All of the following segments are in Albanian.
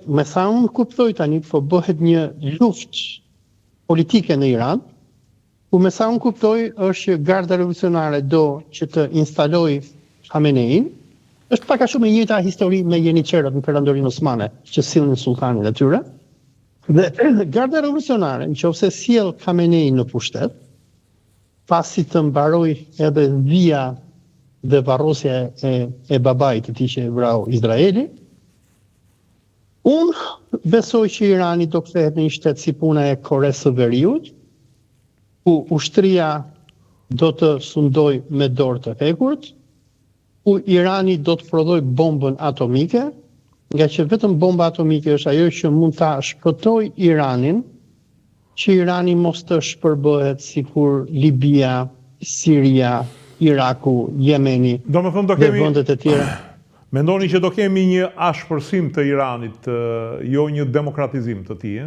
me sa unë kuptoj tani, po bëhet një luftë politike në Iran, ku me sa unë kuptoj është që garda revolucionare do që të instaloj Khamenein, është pak a shumë e njëjta histori me jeniçerët në Perandorinë Osmane, që sillnin sultanin e tyre. Dhe garda revolucionare, nëse sjell Khamenein në pushtet, pasi të mbaroj edhe dhia dhe varrosja e babait të tij që e vrau Izraeli, unë besoj që Irani do kthehet në një shtet si puna e Koresë së Veriut, ku ushtria do të sundoj me dorë të hekurt, ku Irani do të prodhoj bombën atomike, nga që vetëm bomba atomike është ajo që mund ta shpëtoj Iranin, që Irani mos të shpërbëhet sikur Libia, Siria, Iraku, Jemeni, dhe vendet e tjera. Mendoni që do kemi një ashpërsim të Iranit, jo një demokratizim të tij?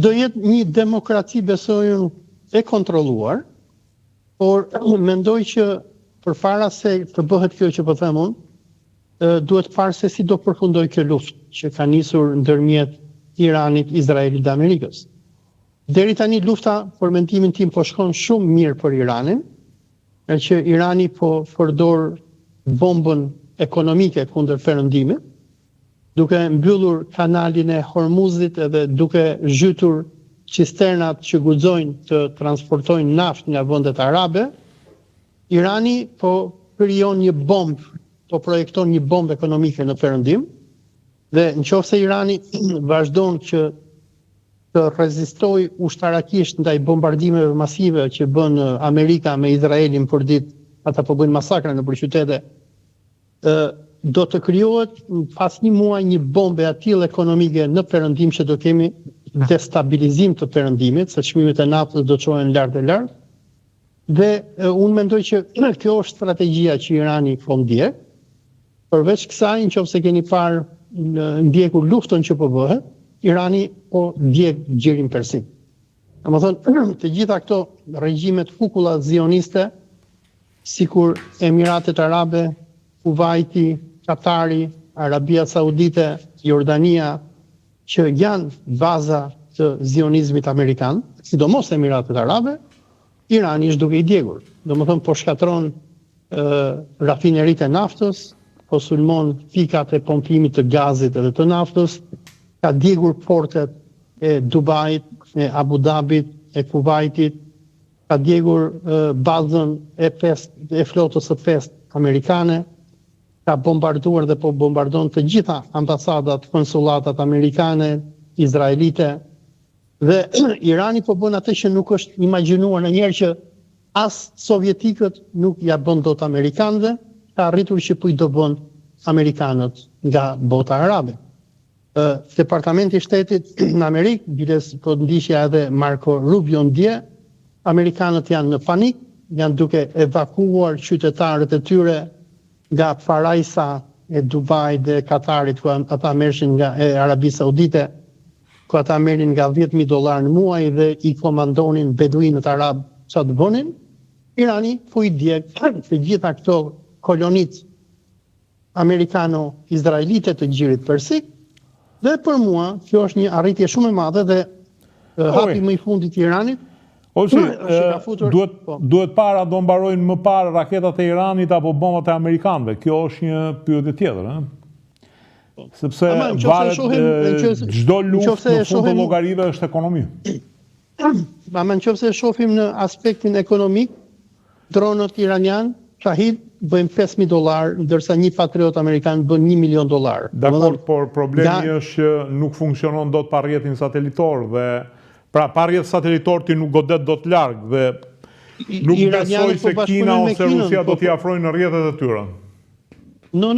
Do jetë një demokraci, besoj, e kontrolluar, por mendoj që përpara se të bëhet kjo që po them unë, duhet parë se si do përfundoj kjo luftë që ka nisur ndërmjet Iranit, Izraelit dhe Amerikës. Deri tani lufta, për mendimin tim, po shkon shumë mirë për Iranin, që Irani po përdor bombën ekonomike kundër Perëndimit, duke mbyllur kanalin e Hormuzit edhe duke zhytur cisternat që guxojnë të transportojnë naftë nga vendet arabe. Irani po krijon një bombë, po projekton një bombë ekonomike në Perëndim, dhe nëse Irani vazhdon që të rezistoj ushtarakisht ndaj bombardimeve masive që bën Amerika me Izraelin për ditë, ata po bëjnë masakra në qytete, do të krijohet pas një muaj një bombë e tillë ekonomike në Perëndim që do kemi destabilizim të Perëndimit, se çmimet e naftës do çohen lart e lart. Dhe unë mendoj që kjo është strategjia që Irani po ndjek. Përveç kësaj, nëse keni parë ndjekur luftën që po bëhet, Irani po ndjek gjirin persik. Domethënë, të gjitha këto regjimet kukulla zioniste, sikur Emiratet Arabe, Kuvaiti, Katari, Arabia Saudite, Jordania, që janë baza të zionizmit amerikan, sidomos Emiratet Arabe, Irani është duke i djegur. Domethënë, po shkatron rafineritë e naftës, po sulmon pikat e pompimit të gazit edhe të naftës, ka djegur portet e Dubait, e Abu Dhabit, e Kuvaitit, ka djegur bazën e flotës së pestë amerikane, ka bombarduar dhe po bombardon të gjitha ambasadat, konsulatat amerikane, izraelite, dhe Irani po bën atë që nuk është imagjinuar ndonjëherë, që as sovjetikët nuk ja bën dot amerikanëve, ka arritur që po i do bën amerikanët nga bota arabe. Departamenti i Shtetit në Amerikë, biles po ndiqja edhe Marco Rubio ndje, amerikanët janë në panik, janë duke evakuuar qytetarët e tyre nga parajsa e Dubait dhe Katarit, ku ata merreshin nga Arabi Saudite, ku ata merrin nga $10,000 në muaj dhe i komandonin beduinët arab çfarë të bënin. Irani po i djeg të gjitha këto kolonitë amerikano-izraelite të gjirit persik. Dhe për mua, kjo është një arritje shumë e madhe dhe hapi më i fundit i Iranit. Duhet para do mbarojnë më parë raketat e Iranit apo bombat e amerikanëve? Kjo është një pyetje tjetër, sepse varet çdo luftë në fund të llogarive është ekonomi. Nëse shohim në aspektin ekonomik, dronët iranian Shahid bëjmë $5,000, ndërsa një patriot amerikan bën $1 milion. Dakor, por problemi është që nuk funksionon dot pa rrjetin satelitor, dhe pra pa rrjet satelitor ti nuk godet dot larg, dhe nuk besoj se Kina ose Rusia do t'i afrojnë në rrjetet e tyre. No.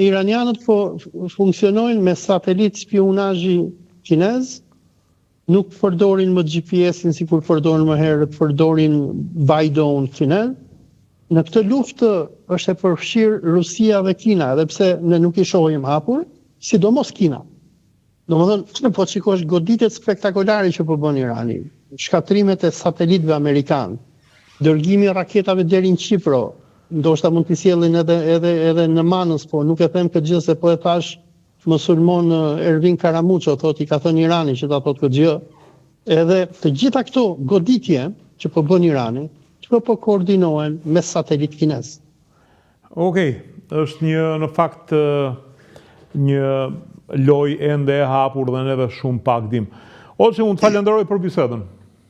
Iranianët po funksionojnë me satelit spionazhi kinez, nuk përdorin më GPS-in sikur përdorin më herët, përdorin Baidon kinez. Në këtë luftë është e përfshirë Rusia dhe Kina, edhe pse ne nuk i shohim hapur, sidomos Kina. Domethënë, po shikosh goditjet spektakolare që po bën Irani, shkatrimet e satelitëve amerikan, dërgimi i raketave deri në Kipro, ndoshta mund t'i sjellin edhe në Manës, po nuk e them këtë gjë se po e thash musulmon Ervin Karamuço, thotë i ka thënë Irani që ta thotë këtë gjë. Edhe të gjitha këto goditje që po bën Irani, që po koordinohen me satelit kinez. Okej, është në fakt një lojë ende e hapur dhe neve shumë pak dim. Ose unë të falenderoj për bisedën.